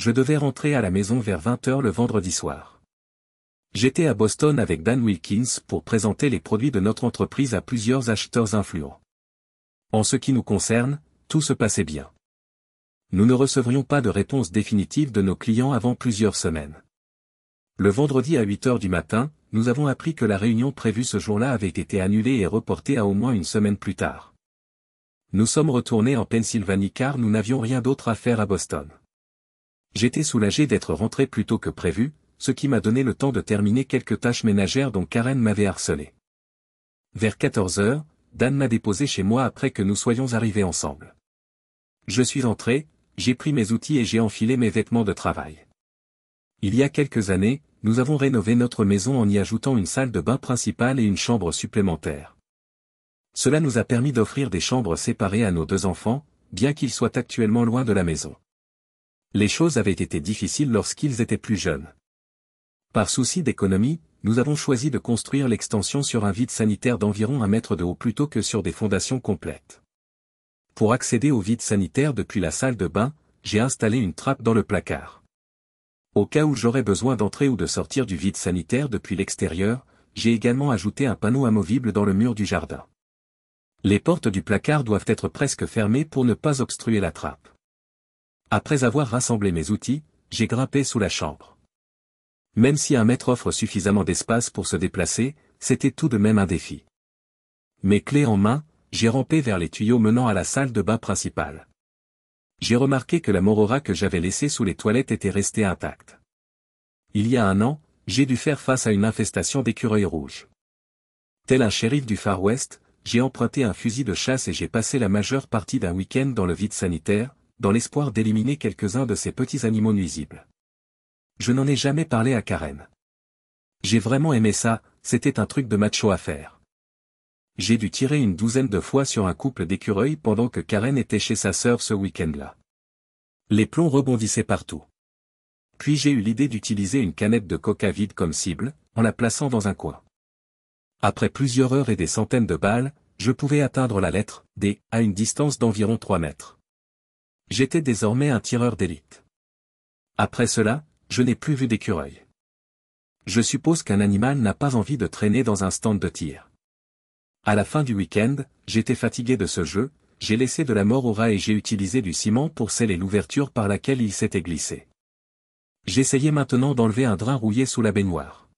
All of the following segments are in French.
je devais rentrer à la maison vers 20 h le vendredi soir. J'étais à Boston avec Dan Wilkins pour présenter les produits de notre entreprise à plusieurs acheteurs influents. En ce qui nous concerne, tout se passait bien. Nous ne recevrions pas de réponse définitive de nos clients avant plusieurs semaines. Le vendredi à 8 h du matin, nous avons appris que la réunion prévue ce jour-là avait été annulée et reportée à au moins une semaine plus tard. Nous sommes retournés en Pennsylvanie car nous n'avions rien d'autre à faire à Boston. J'étais soulagé d'être rentré plus tôt que prévu, ce qui m'a donné le temps de terminer quelques tâches ménagères dont Karen m'avait harcelé. Vers 14 h, Dan m'a déposé chez moi après que nous soyons arrivés ensemble. Je suis entré, j'ai pris mes outils et j'ai enfilé mes vêtements de travail. Il y a quelques années, nous avons rénové notre maison en y ajoutant une salle de bain principale et une chambre supplémentaire. Cela nous a permis d'offrir des chambres séparées à nos 2 enfants, bien qu'ils soient actuellement loin de la maison. Les choses avaient été difficiles lorsqu'ils étaient plus jeunes. Par souci d'économie, nous avons choisi de construire l'extension sur un vide sanitaire d'environ 1 mètre de haut plutôt que sur des fondations complètes. Pour accéder au vide sanitaire depuis la salle de bain, j'ai installé une trappe dans le placard. Au cas où j'aurais besoin d'entrer ou de sortir du vide sanitaire depuis l'extérieur, j'ai également ajouté un panneau amovible dans le mur du jardin. Les portes du placard doivent être presque fermées pour ne pas obstruer la trappe. Après avoir rassemblé mes outils, j'ai grimpé sous la chambre. Même si 1 mètre offre suffisamment d'espace pour se déplacer, c'était tout de même un défi. Mes clés en main, j'ai rampé vers les tuyaux menant à la salle de bain principale. J'ai remarqué que la morora que j'avais laissée sous les toilettes était restée intacte. Il y a 1 an, j'ai dû faire face à une infestation d'écureuils rouges. Tel un shérif du Far West, j'ai emprunté un fusil de chasse et j'ai passé la majeure partie d'un week-end dans le vide sanitaire, dans l'espoir d'éliminer quelques-uns de ces petits animaux nuisibles. Je n'en ai jamais parlé à Karen. J'ai vraiment aimé ça, c'était un truc de macho à faire. J'ai dû tirer une 12aine de fois sur un couple d'écureuils pendant que Karen était chez sa sœur ce week-end-là. Les plombs rebondissaient partout. Puis j'ai eu l'idée d'utiliser une canette de coca vide comme cible, en la plaçant dans un coin. Après plusieurs heures et des centaines de balles, je pouvais atteindre la lettre D à une distance d'environ 3 mètres. J'étais désormais un tireur d'élite. Après cela, je n'ai plus vu d'écureuil. Je suppose qu'un animal n'a pas envie de traîner dans un stand de tir. À la fin du week-end, j'étais fatigué de ce jeu, j'ai laissé de la morora et j'ai utilisé du ciment pour sceller l'ouverture par laquelle il s'était glissé. J'essayais maintenant d'enlever un drain rouillé sous la baignoire.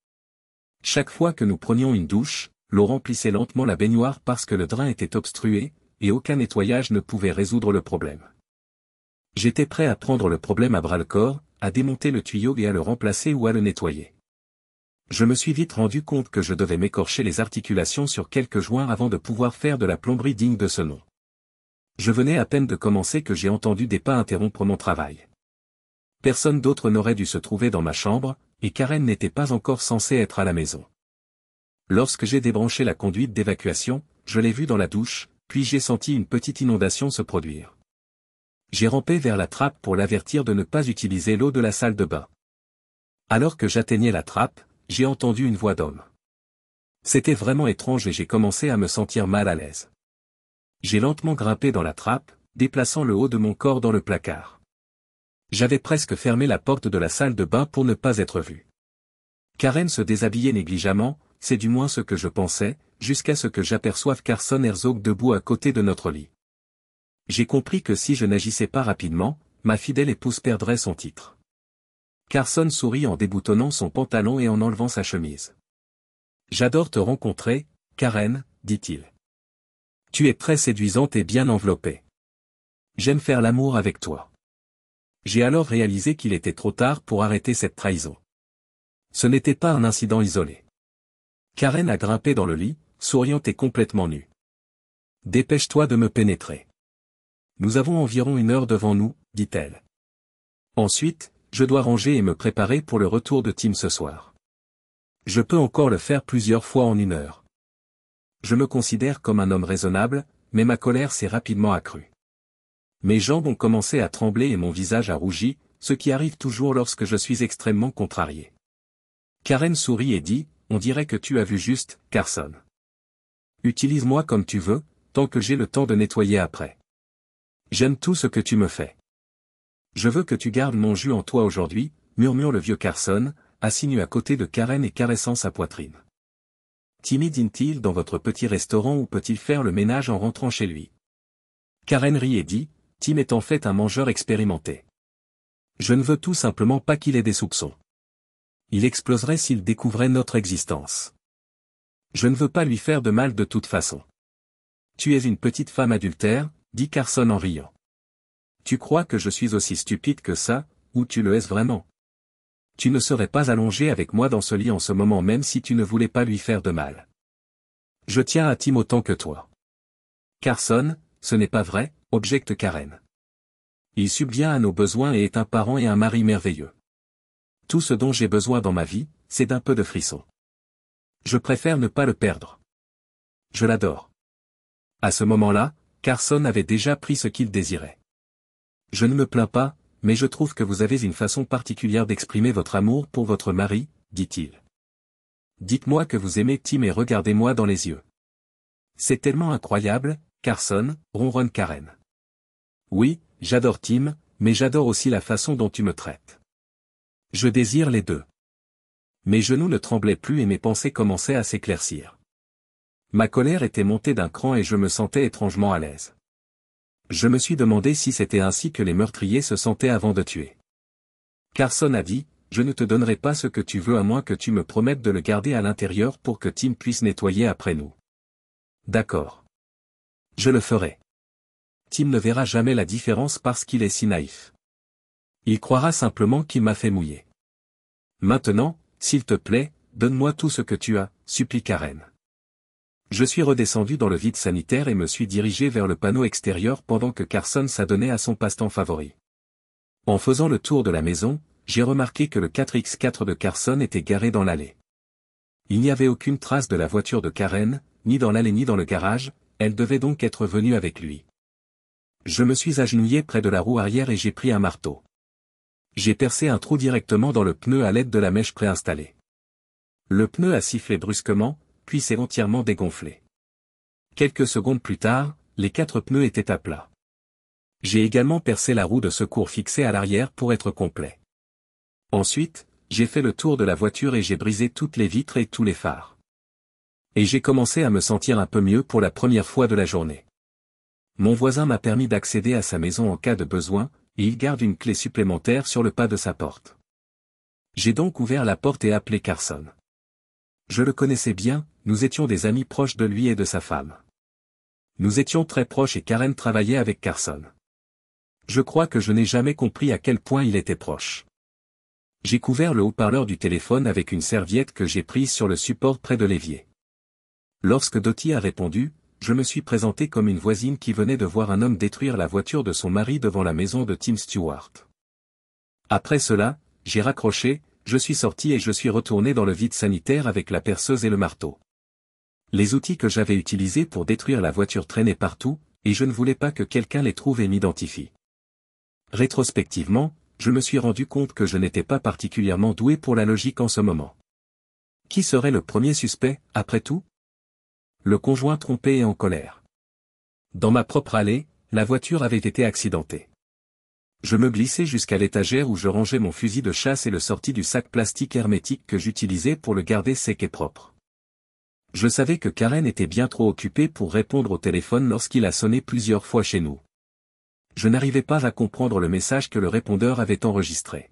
Chaque fois que nous prenions une douche, l'eau remplissait lentement la baignoire parce que le drain était obstrué, et aucun nettoyage ne pouvait résoudre le problème. J'étais prêt à prendre le problème à bras-le-corps, à démonter le tuyau et à le remplacer ou à le nettoyer. Je me suis vite rendu compte que je devais m'écorcher les articulations sur quelques joints avant de pouvoir faire de la plomberie digne de ce nom. Je venais à peine de commencer que j'ai entendu des pas interrompre mon travail. Personne d'autre n'aurait dû se trouver dans ma chambre, et Karen n'était pas encore censée être à la maison. Lorsque j'ai débranché la conduite d'évacuation, je l'ai vue dans la douche, puis j'ai senti une petite inondation se produire. J'ai rampé vers la trappe pour l'avertir de ne pas utiliser l'eau de la salle de bain. Alors que j'atteignais la trappe, j'ai entendu une voix d'homme. C'était vraiment étrange et j'ai commencé à me sentir mal à l'aise. J'ai lentement grimpé dans la trappe, déplaçant le haut de mon corps dans le placard. J'avais presque fermé la porte de la salle de bain pour ne pas être vu. Karen se déshabillait négligemment, c'est du moins ce que je pensais, jusqu'à ce que j'aperçoive Carson Herzog debout à côté de notre lit. J'ai compris que si je n'agissais pas rapidement, ma fidèle épouse perdrait son titre. Carson sourit en déboutonnant son pantalon et en enlevant sa chemise. « J'adore te rencontrer, Karen, dit-il. Tu es très séduisante et bien enveloppée. J'aime faire l'amour avec toi. » J'ai alors réalisé qu'il était trop tard pour arrêter cette trahison. Ce n'était pas un incident isolé. Karen a grimpé dans le lit, souriante et complètement nue. « Dépêche-toi de me pénétrer. Nous avons environ 1 heure devant nous, dit-elle. Ensuite, je dois ranger et me préparer pour le retour de Tim ce soir. Je peux encore le faire plusieurs fois en 1 heure. Je me considère comme un homme raisonnable, mais ma colère s'est rapidement accrue. Mes jambes ont commencé à trembler et mon visage a rougi, ce qui arrive toujours lorsque je suis extrêmement contrarié. Karen sourit et dit, « On dirait que tu as vu juste, Carson. Utilise-moi comme tu veux, tant que j'ai le temps de nettoyer après. J'aime tout ce que tu me fais. » Je veux que tu gardes mon jus en toi aujourd'hui, murmure le vieux Carson, assis nu à côté de Karen et caressant sa poitrine. Timmy dîne-t-il dans votre petit restaurant ou peut-il faire le ménage en rentrant chez lui? Karen rit et dit, Tim est en fait un mangeur expérimenté. Je ne veux tout simplement pas qu'il ait des soupçons. Il exploserait s'il découvrait notre existence. Je ne veux pas lui faire de mal de toute façon. Tu es une petite femme adultère, dit Carson en riant. Tu crois que je suis aussi stupide que ça, ou tu le es vraiment? Tu ne serais pas allongé avec moi dans ce lit en ce moment même si tu ne voulais pas lui faire de mal. Je tiens à Tim autant que toi. Carson, ce n'est pas vrai, objecte Karen. Il subvient à nos besoins et est un parent et un mari merveilleux. Tout ce dont j'ai besoin dans ma vie, c'est d'un peu de frisson. Je préfère ne pas le perdre. Je l'adore. À ce moment-là, Carson avait déjà pris ce qu'il désirait. Je ne me plains pas, mais je trouve que vous avez une façon particulière d'exprimer votre amour pour votre mari, dit-il. Dites-moi que vous aimez Tim et regardez-moi dans les yeux. C'est tellement incroyable, Carson, ronronne Karen. Oui, j'adore Tim, mais j'adore aussi la façon dont tu me traites. Je désire les deux. Mes genoux ne tremblaient plus et mes pensées commençaient à s'éclaircir. Ma colère était montée d'un cran et je me sentais étrangement à l'aise. Je me suis demandé si c'était ainsi que les meurtriers se sentaient avant de tuer. Carson a dit, je ne te donnerai pas ce que tu veux à moins que tu me promettes de le garder à l'intérieur pour que Tim puisse nettoyer après nous. D'accord. Je le ferai. Tim ne verra jamais la différence parce qu'il est si naïf. Il croira simplement qu'il m'a fait mouiller. Maintenant, s'il te plaît, donne-moi tout ce que tu as, supplie Karen. Je suis redescendu dans le vide sanitaire et me suis dirigé vers le panneau extérieur pendant que Carson s'adonnait à son passe-temps favori. En faisant le tour de la maison, j'ai remarqué que le 4x4 de Carson était garé dans l'allée. Il n'y avait aucune trace de la voiture de Karen, ni dans l'allée ni dans le garage, elle devait donc être venue avec lui. Je me suis agenouillé près de la roue arrière et j'ai pris un marteau. J'ai percé un trou directement dans le pneu à l'aide de la mèche préinstallée. Le pneu a sifflé brusquement, puis s'est entièrement dégonflé. Quelques secondes plus tard, les 4 pneus étaient à plat. J'ai également percé la roue de secours fixée à l'arrière pour être complet. Ensuite, j'ai fait le tour de la voiture et j'ai brisé toutes les vitres et tous les phares. Et j'ai commencé à me sentir un peu mieux pour la première fois de la journée. Mon voisin m'a permis d'accéder à sa maison en cas de besoin, et il garde une clé supplémentaire sur le pas de sa porte. J'ai donc ouvert la porte et appelé Carson. Je le connaissais bien, nous étions des amis proches de lui et de sa femme. Nous étions très proches et Karen travaillait avec Carson. Je crois que je n'ai jamais compris à quel point il était proche. J'ai couvert le haut-parleur du téléphone avec une serviette que j'ai prise sur le support près de l'évier. Lorsque Dottie a répondu, je me suis présenté comme une voisine qui venait de voir un homme détruire la voiture de son mari devant la maison de Tim Stewart. Après cela, j'ai raccroché, je suis sorti et je suis retourné dans le vide sanitaire avec la perceuse et le marteau. Les outils que j'avais utilisés pour détruire la voiture traînaient partout, et je ne voulais pas que quelqu'un les trouve et m'identifie. Rétrospectivement, je me suis rendu compte que je n'étais pas particulièrement doué pour la logique en ce moment. Qui serait le premier suspect, après tout? Le conjoint trompé et en colère. Dans ma propre allée, la voiture avait été accidentée. Je me glissais jusqu'à l'étagère où je rangeais mon fusil de chasse et le sortis du sac plastique hermétique que j'utilisais pour le garder sec et propre. Je savais que Karen était bien trop occupée pour répondre au téléphone lorsqu'il a sonné plusieurs fois chez nous. Je n'arrivais pas à comprendre le message que le répondeur avait enregistré.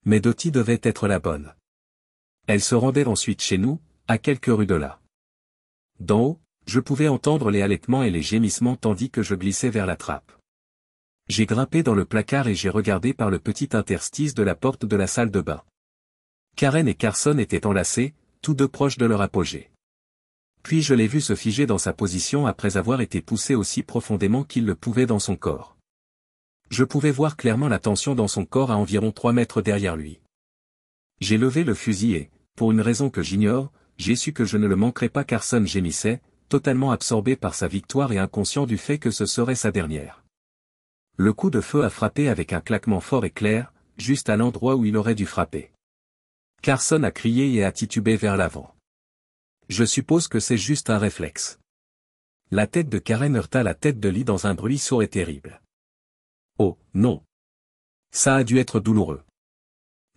Mais Dottie devait être la bonne. Elle se rendait ensuite chez nous, à quelques rues de là. D'en haut, je pouvais entendre les halètements et les gémissements tandis que je glissais vers la trappe. J'ai grimpé dans le placard et j'ai regardé par le petit interstice de la porte de la salle de bain. Karen et Carson étaient enlacés, tous deux proches de leur apogée. Puis je l'ai vu se figer dans sa position après avoir été poussé aussi profondément qu'il le pouvait dans son corps. Je pouvais voir clairement la tension dans son corps à environ 3 mètres derrière lui. J'ai levé le fusil et, pour une raison que j'ignore, j'ai su que je ne le manquerais pas. Carson gémissait, totalement absorbé par sa victoire et inconscient du fait que ce serait sa dernière. Le coup de feu a frappé avec un claquement fort et clair, juste à l'endroit où il aurait dû frapper. Carson a crié et a titubé vers l'avant. Je suppose que c'est juste un réflexe. La tête de Karen heurta la tête de Lee dans un bruit sourd et terrible. Oh, non. Ça a dû être douloureux.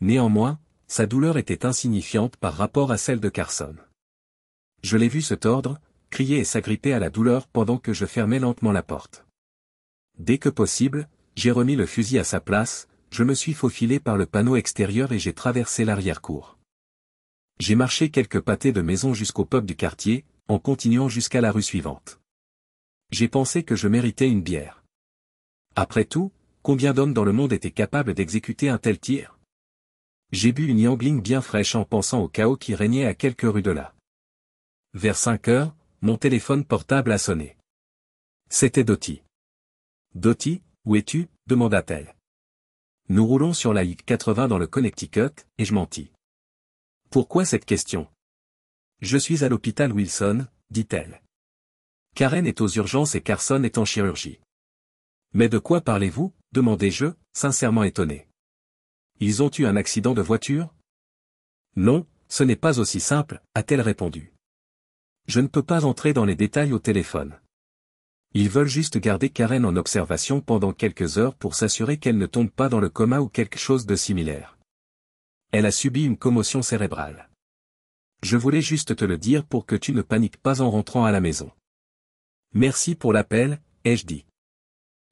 Néanmoins, sa douleur était insignifiante par rapport à celle de Carson. Je l'ai vu se tordre, crier et s'agripper à la douleur pendant que je fermais lentement la porte. Dès que possible, j'ai remis le fusil à sa place, je me suis faufilé par le panneau extérieur et j'ai traversé l'arrière-cour. J'ai marché quelques pâtés de maison jusqu'au pub du quartier, en continuant jusqu'à la rue suivante. J'ai pensé que je méritais une bière. Après tout, combien d'hommes dans le monde étaient capables d'exécuter un tel tir? J'ai bu une Yangling bien fraîche en pensant au chaos qui régnait à quelques rues de là. Vers 5 heures, mon téléphone portable a sonné. C'était Dottie. « Dottie, où es-tu » demanda-t-elle. Nous roulons sur la I-80 dans le Connecticut, et je mentis. Pourquoi cette question? Je suis à l'hôpital Wilson, dit-elle. Karen est aux urgences et Carson est en chirurgie. Mais de quoi parlez-vous? Demandai-je, sincèrement étonné. Ils ont eu un accident de voiture? Non, ce n'est pas aussi simple, a-t-elle répondu. Je ne peux pas entrer dans les détails au téléphone. Ils veulent juste garder Karen en observation pendant quelques heures pour s'assurer qu'elle ne tombe pas dans le coma ou quelque chose de similaire. Elle a subi une commotion cérébrale. Je voulais juste te le dire pour que tu ne paniques pas en rentrant à la maison. Merci pour l'appel, ai-je dit.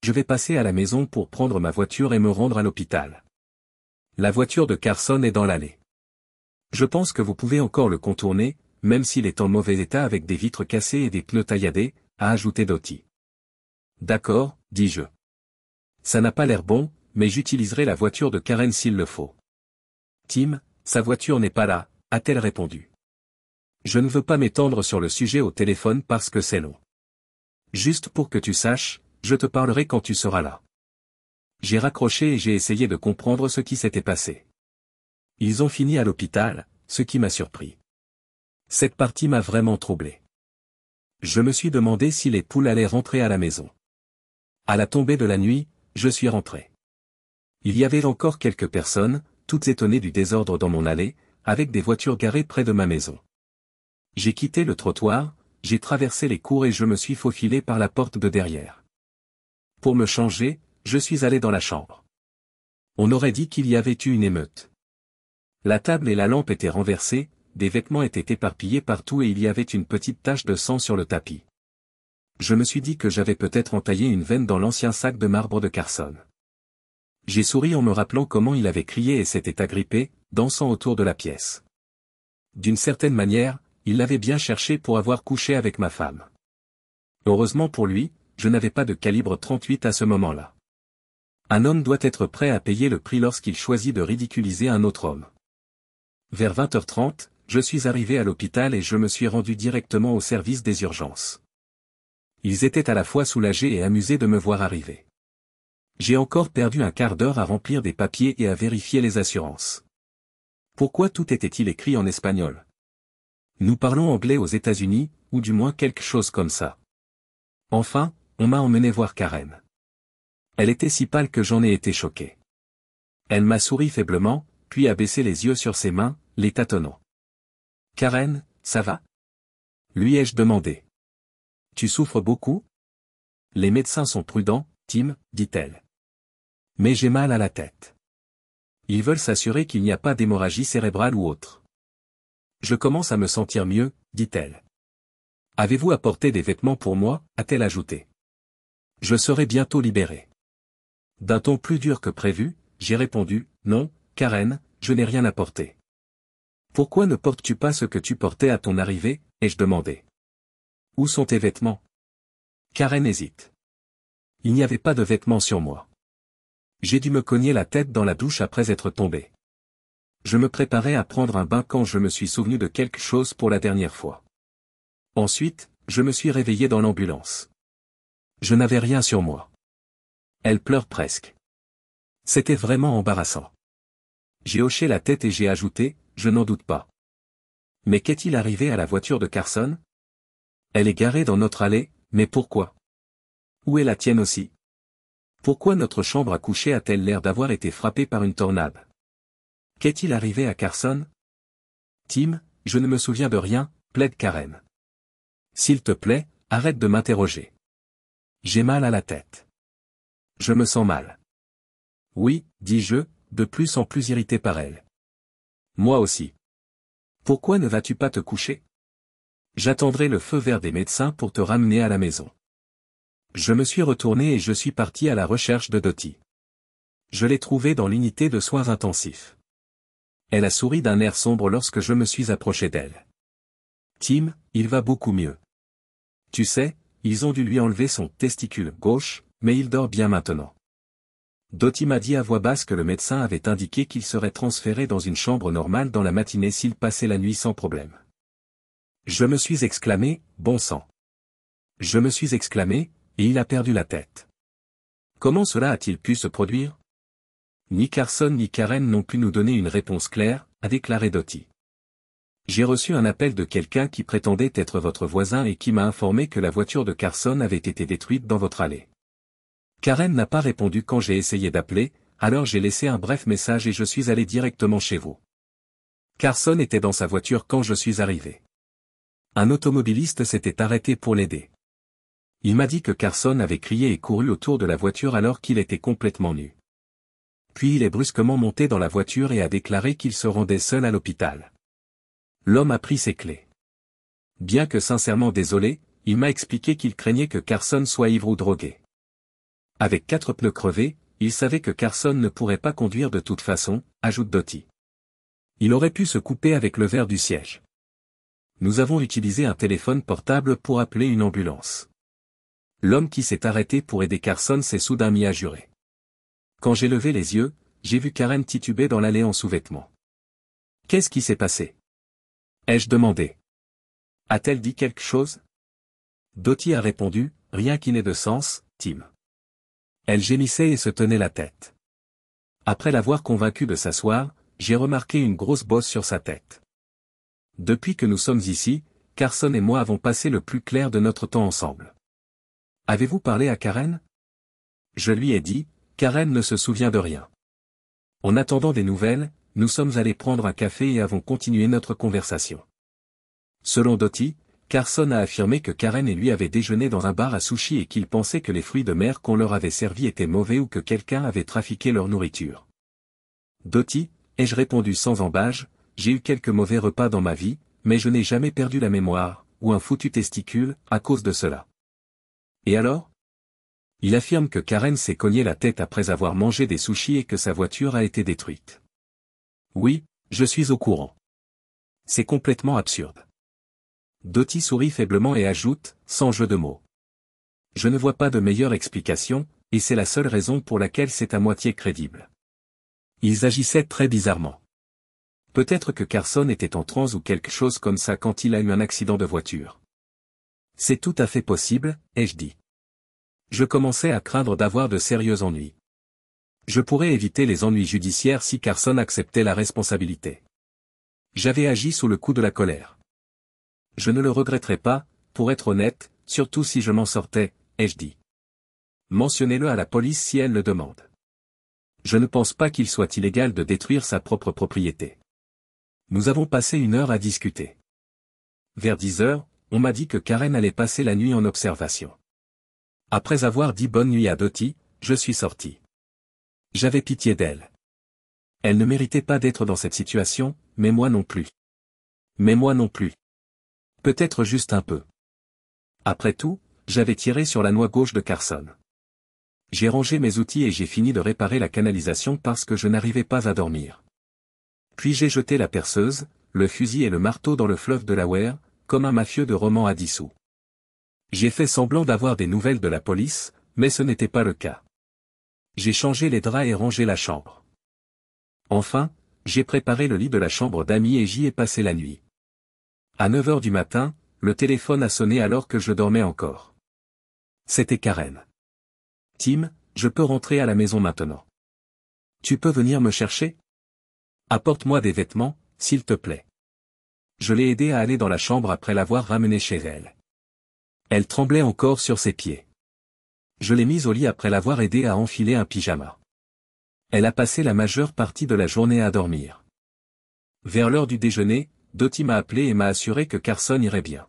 Je vais passer à la maison pour prendre ma voiture et me rendre à l'hôpital. La voiture de Carson est dans l'allée. Je pense que vous pouvez encore le contourner, même s'il est en mauvais état avec des vitres cassées et des pneus tailladés, a ajouté Dottie. D'accord, dis-je. Ça n'a pas l'air bon, mais j'utiliserai la voiture de Karen s'il le faut. Tim, sa voiture n'est pas là, a-t-elle répondu. Je ne veux pas m'étendre sur le sujet au téléphone parce que c'est long. Juste pour que tu saches, je te parlerai quand tu seras là. J'ai raccroché et j'ai essayé de comprendre ce qui s'était passé. Ils ont fini à l'hôpital, ce qui m'a surpris. Cette partie m'a vraiment troublé. Je me suis demandé si les poules allaient rentrer à la maison. À la tombée de la nuit, je suis rentré. Il y avait encore quelques personnes, toutes étonnées du désordre dans mon allée, avec des voitures garées près de ma maison. J'ai quitté le trottoir, j'ai traversé les cours et je me suis faufilé par la porte de derrière. Pour me changer, je suis allé dans la chambre. On aurait dit qu'il y avait eu une émeute. La table et la lampe étaient renversées, des vêtements étaient éparpillés partout et il y avait une petite tache de sang sur le tapis. Je me suis dit que j'avais peut-être entaillé une veine dans l'ancien sac de marbre de Carson. J'ai souri en me rappelant comment il avait crié et s'était agrippé, dansant autour de la pièce. D'une certaine manière, il l'avait bien cherché pour avoir couché avec ma femme. Heureusement pour lui, je n'avais pas de calibre 38 à ce moment-là. Un homme doit être prêt à payer le prix lorsqu'il choisit de ridiculiser un autre homme. Vers 20h30, je suis arrivé à l'hôpital et je me suis rendu directement au service des urgences. Ils étaient à la fois soulagés et amusés de me voir arriver. J'ai encore perdu un quart d'heure à remplir des papiers et à vérifier les assurances. Pourquoi tout était-il écrit en espagnol? Nous parlons anglais aux États-Unis, ou du moins quelque chose comme ça. Enfin, on m'a emmené voir Karen. Elle était si pâle que j'en ai été choqué. Elle m'a souri faiblement, puis a baissé les yeux sur ses mains, les tâtonnant. Karen, ça va? Lui ai-je demandé. Tu souffres beaucoup? Les médecins sont prudents, Tim, dit-elle. Mais j'ai mal à la tête. Ils veulent s'assurer qu'il n'y a pas d'hémorragie cérébrale ou autre. Je commence à me sentir mieux, dit-elle. Avez-vous apporté des vêtements pour moi, a-t-elle ajouté. Je serai bientôt libéré. D'un ton plus dur que prévu, j'ai répondu, non, Karen, je n'ai rien apporté. Pourquoi ne portes-tu pas ce que tu portais à ton arrivée, ai-je demandé. Où sont tes vêtements? Karen hésite. Il n'y avait pas de vêtements sur moi. J'ai dû me cogner la tête dans la douche après être tombé. Je me préparais à prendre un bain quand je me suis souvenu de quelque chose pour la dernière fois. Ensuite, je me suis réveillé dans l'ambulance. Je n'avais rien sur moi. Elle pleure presque. C'était vraiment embarrassant. J'ai hoché la tête et j'ai ajouté, je n'en doute pas. Mais qu'est-il arrivé à la voiture de Carson? Elle est garée dans notre allée, mais pourquoi? Où est la tienne aussi? Pourquoi notre chambre à coucher a-t-elle l'air d'avoir été frappée par une tornade? Qu'est-il arrivé à Carson? Tim, je ne me souviens de rien, plaide Karen. S'il te plaît, arrête de m'interroger. J'ai mal à la tête. Je me sens mal. Oui, dis-je, de plus en plus irrité par elle. Moi aussi. Pourquoi ne vas-tu pas te coucher? J'attendrai le feu vert des médecins pour te ramener à la maison. Je me suis retourné et je suis parti à la recherche de Dottie. Je l'ai trouvée dans l'unité de soins intensifs. Elle a souri d'un air sombre lorsque je me suis approché d'elle. Tim, il va beaucoup mieux. Tu sais, ils ont dû lui enlever son testicule gauche, mais il dort bien maintenant. Dottie m'a dit à voix basse que le médecin avait indiqué qu'il serait transféré dans une chambre normale dans la matinée s'il passait la nuit sans problème. Je me suis exclamé, bon sang. Je me suis exclamé, et il a perdu la tête. Comment cela a-t-il pu se produire? Ni Carson ni Karen n'ont pu nous donner une réponse claire, a déclaré Dottie. J'ai reçu un appel de quelqu'un qui prétendait être votre voisin et qui m'a informé que la voiture de Carson avait été détruite dans votre allée. Karen n'a pas répondu quand j'ai essayé d'appeler, alors j'ai laissé un bref message et je suis allé directement chez vous. Carson était dans sa voiture quand je suis arrivé. Un automobiliste s'était arrêté pour l'aider. Il m'a dit que Carson avait crié et couru autour de la voiture alors qu'il était complètement nu. Puis il est brusquement monté dans la voiture et a déclaré qu'il se rendait seul à l'hôpital. L'homme a pris ses clés. Bien que sincèrement désolé, il m'a expliqué qu'il craignait que Carson soit ivre ou drogué. Avec 4 pneus crevés, il savait que Carson ne pourrait pas conduire de toute façon, ajoute Dottie. Il aurait pu se couper avec le verre du siège. Nous avons utilisé un téléphone portable pour appeler une ambulance. L'homme qui s'est arrêté pour aider Carson s'est soudain mis à jurer. Quand j'ai levé les yeux, j'ai vu Karen tituber dans l'allée en sous-vêtements. Qu'est-ce qui s'est passé? Ai-je demandé. A-t-elle dit quelque chose? Dottie a répondu, rien qui n'ait de sens, Tim. Elle gémissait et se tenait la tête. Après l'avoir convaincue de s'asseoir, j'ai remarqué une grosse bosse sur sa tête. Depuis que nous sommes ici, Carson et moi avons passé le plus clair de notre temps ensemble. Avez-vous parlé à Karen? Je lui ai dit, Karen ne se souvient de rien. En attendant des nouvelles, nous sommes allés prendre un café et avons continué notre conversation. Selon Dottie, Carson a affirmé que Karen et lui avaient déjeuné dans un bar à sushi et qu'ils pensaient que les fruits de mer qu'on leur avait servis étaient mauvais ou que quelqu'un avait trafiqué leur nourriture. Dottie, ai-je répondu sans embâche, j'ai eu quelques mauvais repas dans ma vie, mais je n'ai jamais perdu la mémoire, ou un foutu testicule, à cause de cela. Et alors? Il affirme que Karen s'est cogné la tête après avoir mangé des sushis et que sa voiture a été détruite. Oui, je suis au courant. C'est complètement absurde. Dottie sourit faiblement et ajoute, sans jeu de mots. Je ne vois pas de meilleure explication, et c'est la seule raison pour laquelle c'est à moitié crédible. Ils agissaient très bizarrement. Peut-être que Carson était en transe ou quelque chose comme ça quand il a eu un accident de voiture. C'est tout à fait possible, ai-je dit. Je commençais à craindre d'avoir de sérieux ennuis. Je pourrais éviter les ennuis judiciaires si Carson acceptait la responsabilité. J'avais agi sous le coup de la colère. Je ne le regretterais pas, pour être honnête, surtout si je m'en sortais, ai-je dit. Mentionnez-le à la police si elle le demande. Je ne pense pas qu'il soit illégal de détruire sa propre propriété. Nous avons passé 1 heure à discuter. Vers 10 heures, on m'a dit que Karen allait passer la nuit en observation. Après avoir dit bonne nuit à Dottie, je suis sorti. J'avais pitié d'elle. Elle ne méritait pas d'être dans cette situation, mais moi non plus. Peut-être juste un peu. Après tout, j'avais tiré sur la noix gauche de Carson. J'ai rangé mes outils et j'ai fini de réparer la canalisation parce que je n'arrivais pas à dormir. Puis j'ai jeté la perceuse, le fusil et le marteau dans le fleuve Delaware, comme un mafieux de roman à 10 sous. J'ai fait semblant d'avoir des nouvelles de la police, mais ce n'était pas le cas. J'ai changé les draps et rangé la chambre. Enfin, j'ai préparé le lit de la chambre d'amis et j'y ai passé la nuit. À 9 heures du matin, le téléphone a sonné alors que je dormais encore. C'était Karen. Tim, je peux rentrer à la maison maintenant. Tu peux venir me chercher? Apporte-moi des vêtements, s'il te plaît. Je l'ai aidée à aller dans la chambre après l'avoir ramenée chez elle. Elle tremblait encore sur ses pieds. Je l'ai mise au lit après l'avoir aidée à enfiler un pyjama. Elle a passé la majeure partie de la journée à dormir. Vers l'heure du déjeuner, Dottie m'a appelé et m'a assuré que Carson irait bien.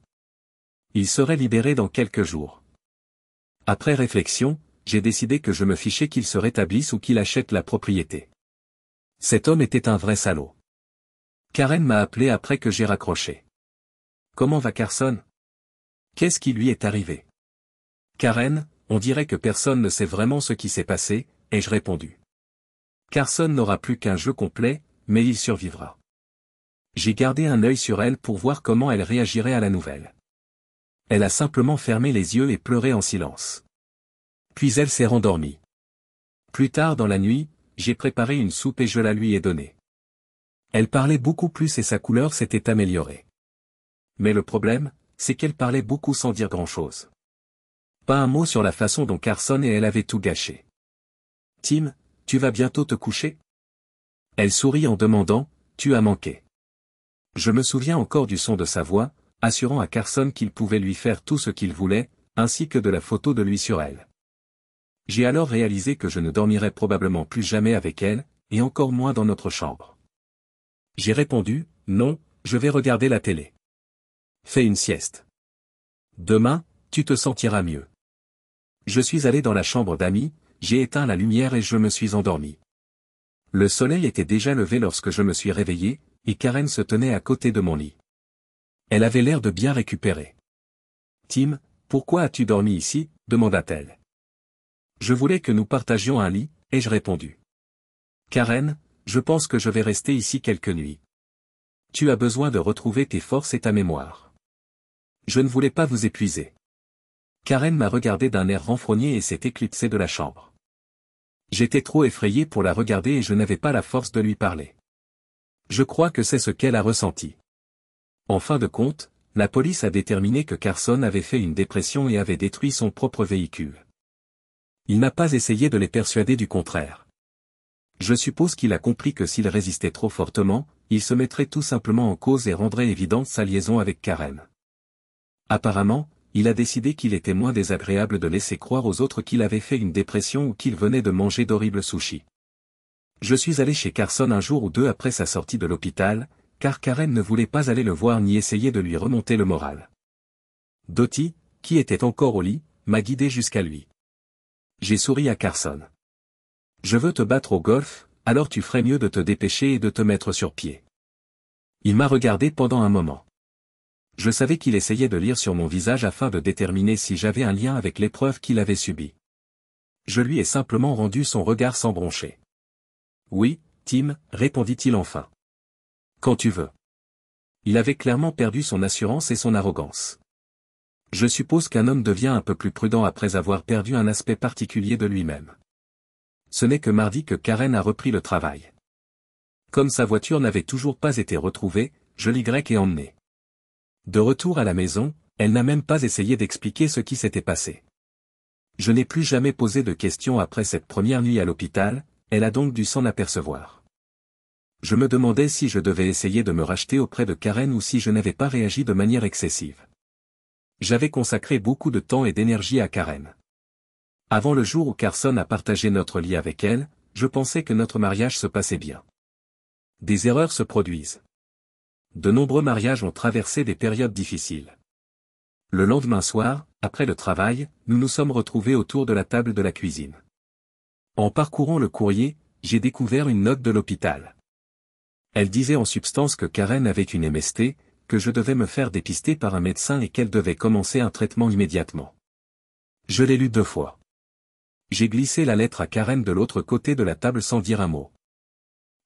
Il serait libéré dans quelques jours. Après réflexion, j'ai décidé que je me fichais qu'il se rétablisse ou qu'il achète la propriété. Cet homme était un vrai salaud. Karen m'a appelé après que j'ai raccroché. Comment va Carson? Qu'est-ce qui lui est arrivé? Karen, on dirait que personne ne sait vraiment ce qui s'est passé, ai-je répondu. Carson n'aura plus qu'un jeu complet, mais il survivra. J'ai gardé un œil sur elle pour voir comment elle réagirait à la nouvelle. Elle a simplement fermé les yeux et pleuré en silence. Puis elle s'est rendormie. Plus tard dans la nuit, j'ai préparé une soupe et je la lui ai donnée. Elle parlait beaucoup plus et sa couleur s'était améliorée. Mais le problème, c'est qu'elle parlait beaucoup sans dire grand-chose. Pas un mot sur la façon dont Carson et elle avaient tout gâché. Tim, tu vas bientôt te coucher? Elle sourit en demandant, tu as manqué. Je me souviens encore du son de sa voix, assurant à Carson qu'il pouvait lui faire tout ce qu'il voulait, ainsi que de la photo de lui sur elle. J'ai alors réalisé que je ne dormirais probablement plus jamais avec elle, et encore moins dans notre chambre. J'ai répondu, non, je vais regarder la télé. Fais une sieste. Demain, tu te sentiras mieux. Je suis allé dans la chambre d'amis, j'ai éteint la lumière et je me suis endormi. Le soleil était déjà levé lorsque je me suis réveillé, et Karen se tenait à côté de mon lit. Elle avait l'air de bien récupérer. Tim, pourquoi as-tu dormi ici? Demanda-t-elle. Je voulais que nous partagions un lit, ai-je répondu. Karen, je pense que je vais rester ici quelques nuits. Tu as besoin de retrouver tes forces et ta mémoire. Je ne voulais pas vous épuiser. Karen m'a regardé d'un air renfrogné et s'est éclipsée de la chambre. J'étais trop effrayé pour la regarder et je n'avais pas la force de lui parler. Je crois que c'est ce qu'elle a ressenti. En fin de compte, la police a déterminé que Carson avait fait une dépression et avait détruit son propre véhicule. Il n'a pas essayé de les persuader du contraire. Je suppose qu'il a compris que s'il résistait trop fortement, il se mettrait tout simplement en cause et rendrait évidente sa liaison avec Karen. Apparemment, il a décidé qu'il était moins désagréable de laisser croire aux autres qu'il avait fait une dépression ou qu'il venait de manger d'horribles sushis. Je suis allé chez Carson un jour ou deux après sa sortie de l'hôpital, car Karen ne voulait pas aller le voir ni essayer de lui remonter le moral. Dottie, qui était encore au lit, m'a guidé jusqu'à lui. J'ai souri à Carson. Je veux te battre au golf, alors tu ferais mieux de te dépêcher et de te mettre sur pied. Il m'a regardé pendant un moment. Je savais qu'il essayait de lire sur mon visage afin de déterminer si j'avais un lien avec l'épreuve qu'il avait subie. Je lui ai simplement rendu son regard sans broncher. Oui, Tim, répondit-il enfin. Quand tu veux. Il avait clairement perdu son assurance et son arrogance. Je suppose qu'un homme devient un peu plus prudent après avoir perdu un aspect particulier de lui-même. Ce n'est que mardi que Karen a repris le travail. Comme sa voiture n'avait toujours pas été retrouvée, je l'y ai emmenée. De retour à la maison, elle n'a même pas essayé d'expliquer ce qui s'était passé. Je n'ai plus jamais posé de questions après cette première nuit à l'hôpital, elle a donc dû s'en apercevoir. Je me demandais si je devais essayer de me racheter auprès de Karen ou si je n'avais pas réagi de manière excessive. J'avais consacré beaucoup de temps et d'énergie à Karen. Avant le jour où Carson a partagé notre lit avec elle, je pensais que notre mariage se passait bien. Des erreurs se produisent. De nombreux mariages ont traversé des périodes difficiles. Le lendemain soir, après le travail, nous nous sommes retrouvés autour de la table de la cuisine. En parcourant le courrier, j'ai découvert une note de l'hôpital. Elle disait en substance que Karen avait une MST, que je devais me faire dépister par un médecin et qu'elle devait commencer un traitement immédiatement. Je l'ai lu 2 fois. J'ai glissé la lettre à Karen de l'autre côté de la table sans dire un mot.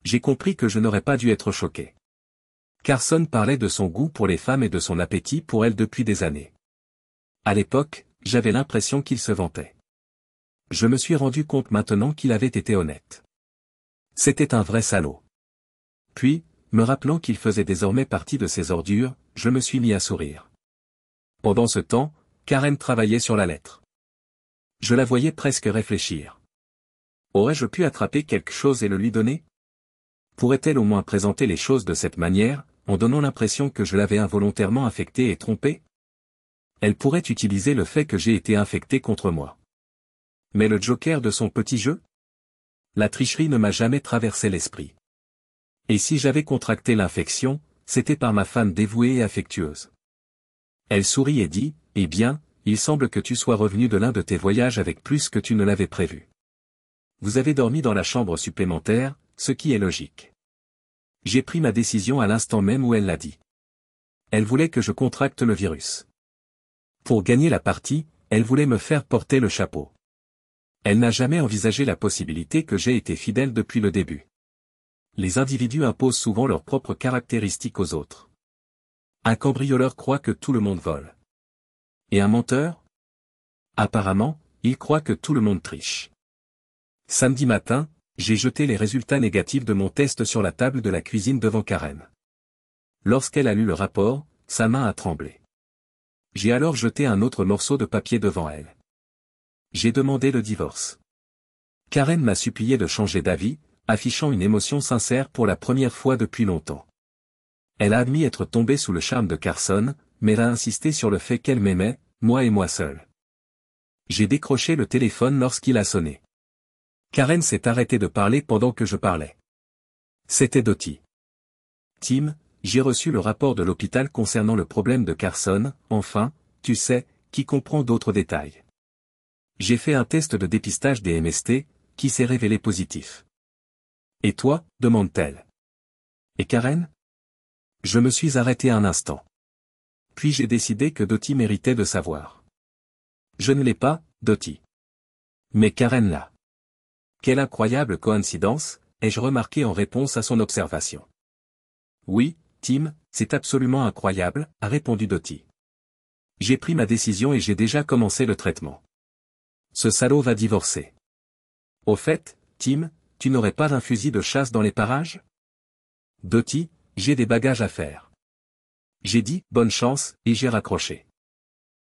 J'ai compris que je n'aurais pas dû être choqué. Carson parlait de son goût pour les femmes et de son appétit pour elles depuis des années. À l'époque, j'avais l'impression qu'il se vantait. Je me suis rendu compte maintenant qu'il avait été honnête. C'était un vrai salaud. Puis, me rappelant qu'il faisait désormais partie de ses ordures, je me suis mis à sourire. Pendant ce temps, Karen travaillait sur la lettre. Je la voyais presque réfléchir. Aurais-je pu attraper quelque chose et le lui donner? Pourrait-elle au moins présenter les choses de cette manière, en donnant l'impression que je l'avais involontairement affectée et trompée? Elle pourrait utiliser le fait que j'ai été infecté contre moi. Mais le joker de son petit jeu? La tricherie ne m'a jamais traversé l'esprit. Et si j'avais contracté l'infection, c'était par ma femme dévouée et affectueuse. Elle sourit et dit, eh bien, il semble que tu sois revenu de l'un de tes voyages avec plus que tu ne l'avais prévu. Vous avez dormi dans la chambre supplémentaire, ce qui est logique. J'ai pris ma décision à l'instant même où elle l'a dit. Elle voulait que je contracte le virus. Pour gagner la partie, elle voulait me faire porter le chapeau. Elle n'a jamais envisagé la possibilité que j'ai été fidèle depuis le début. Les individus imposent souvent leurs propres caractéristiques aux autres. Un cambrioleur croit que tout le monde vole. Et un menteur? Apparemment, il croit que tout le monde triche. Samedi matin, j'ai jeté les résultats négatifs de mon test sur la table de la cuisine devant Karen. Lorsqu'elle a lu le rapport, sa main a tremblé. J'ai alors jeté un autre morceau de papier devant elle. J'ai demandé le divorce. Karen m'a supplié de changer d'avis, affichant une émotion sincère pour la première fois depuis longtemps. Elle a admis être tombée sous le charme de Carson, mais a insisté sur le fait qu'elle m'aimait, moi et moi seul. J'ai décroché le téléphone lorsqu'il a sonné. Karen s'est arrêtée de parler pendant que je parlais. C'était Dottie. Tim, j'ai reçu le rapport de l'hôpital concernant le problème de Carson, enfin, tu sais, qui comprend d'autres détails. J'ai fait un test de dépistage des MST, qui s'est révélé positif. Et toi, demande-t-elle. Et Karen? Je me suis arrêté un instant. Puis j'ai décidé que Dottie méritait de savoir. Je ne l'ai pas, Dottie. Mais Karen l'a. Quelle incroyable coïncidence, ai-je remarqué en réponse à son observation. Oui, Tim, c'est absolument incroyable, a répondu Dottie. J'ai pris ma décision et j'ai déjà commencé le traitement. Ce salaud va divorcer. Au fait, Tim, tu n'aurais pas d'un fusil de chasse dans les parages? Dottie, j'ai des bagages à faire. J'ai dit, bonne chance, et j'ai raccroché.